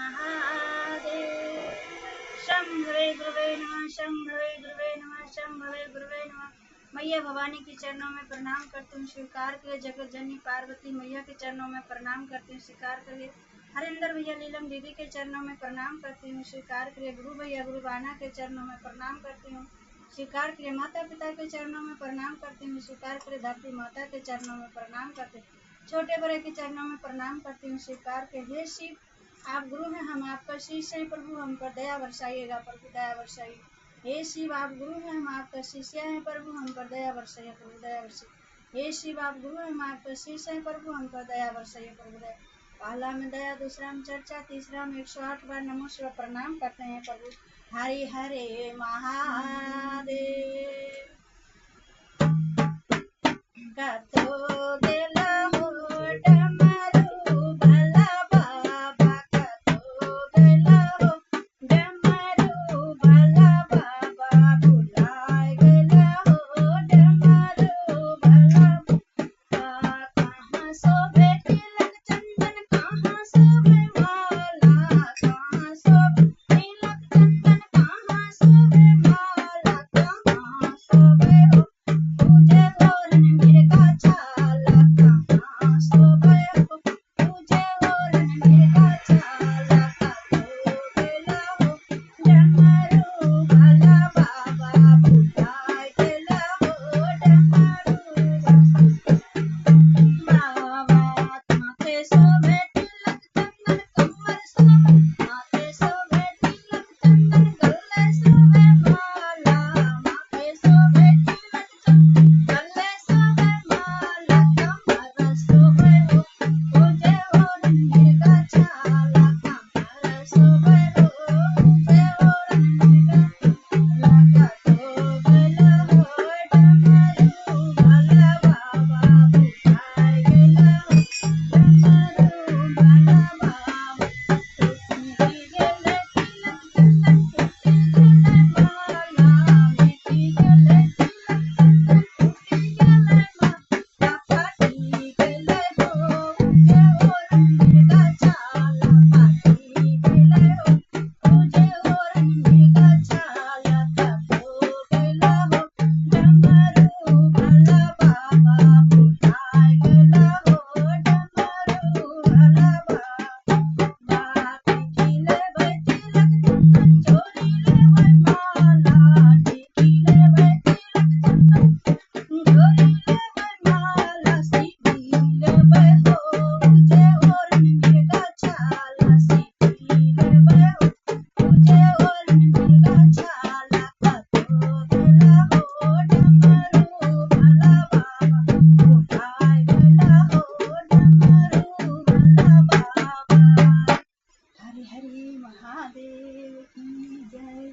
महादेव। शंभवे गुरुवे नमः, शंभवे गुरुवे नमः, शंभवे गुरुवे नमः। मैया भवानी के चरणों में प्रणाम करती हूँ, स्वीकार करिए। जगत जननी पार्वती मैया के चरणों में प्रणाम करती हूँ, स्वीकार करिए। हरिंदर भैया नीलम दीदी के चरणों में प्रणाम करती हूँ, स्वीकार करिए। गुरु भैया गुरु बाना के चरणों में प्रणाम करती हूँ, स्वीकार करिए। माता पिता के चरणों में प्रणाम करती हूँ, स्वीकार करिए। धरती माता के चरणों में प्रणाम करती हूँ, छोटे बड़े के चरणों में प्रणाम करती हूँ, स्वीकार करिए। हे शिव, आप गुरु हैं, हम आपका शिष्य हैं, प्रभु हम पर दया वर्षाइएगा, प्रभु दया वर्षाइए। हे शिव, आप गुरु हैं, हम आपका शिष्य हैं, प्रभु हम पर दया वर्षाइए, प्रभु दया वर्षाइए। हे शिव, आप गुरु हैं, हम आपका शिष्य हैं, प्रभु हम पर दया वर्षाइए, प्रभु दया। पहला में दया, दूसरा में चर्चा, तीसरा में 108 बार नमो शिव प्रणाम करते हैं प्रभु। हरे हरे महादेव। कतो दिल हो डमरू भला बाबा, कतो दिल हो डमरू भला बाबा, भुलाए गल हो डमरू भला बाबा। कहाँ शोभे तिलक चंदन, कहाँ शोभे माला, कहाँ शोभे तिलक चंदन, कहाँ शोभे माला, कहाँ शोभे हो पूजे होरन मिर्गा छाला, कहाँ शोभे हो पूजे होरन मिर्गा छाला। कतो दिल हो डमरू भला बाबा, भुलाए गल हो डमरू बाबा। माथे शोभे तिलक चंदन, कमर शोभे, माथे शोभे तिलक चंदन, गले शोभे माला, माथे शोभे तिलक चंदन, गले शोभे माला, कमर शोभे हो पूजे होरन मिर्गा छाला, कमर शोभे हो पूजे होरन मिर्गा छाला। कतो दिल हो डमरू भला बाबा, भुलाए गल हो डमरू भला बाबा। टूटी गले तिलक चंदन, टूटी गले माला, मिटी गले तिलक चंदन, टूटी गले माला, फाटी गले हो पूजे होरन मिर्गा छाला, फाटी गले हो पूजे होरन मिर्गा छाला। कतो दिल हो डमरू भला बाबा, भुलाए गल हो डमरू भला बाबा। टिकी लेबै तिलक चंदन, चोरी लेबै माला, टिकी लेबै तिलक चंदन, चोरी लेबै माला, सीधी लेबै हो पूजे होरन मिर्गा छाला, सीधी लेबै हो पूजे होरन मिर्गा छाला। कतो दिल हो डमरू भला बाबा, भुलाए गल हो डमरू भला बाबा। हरे हरे महादेव की जय।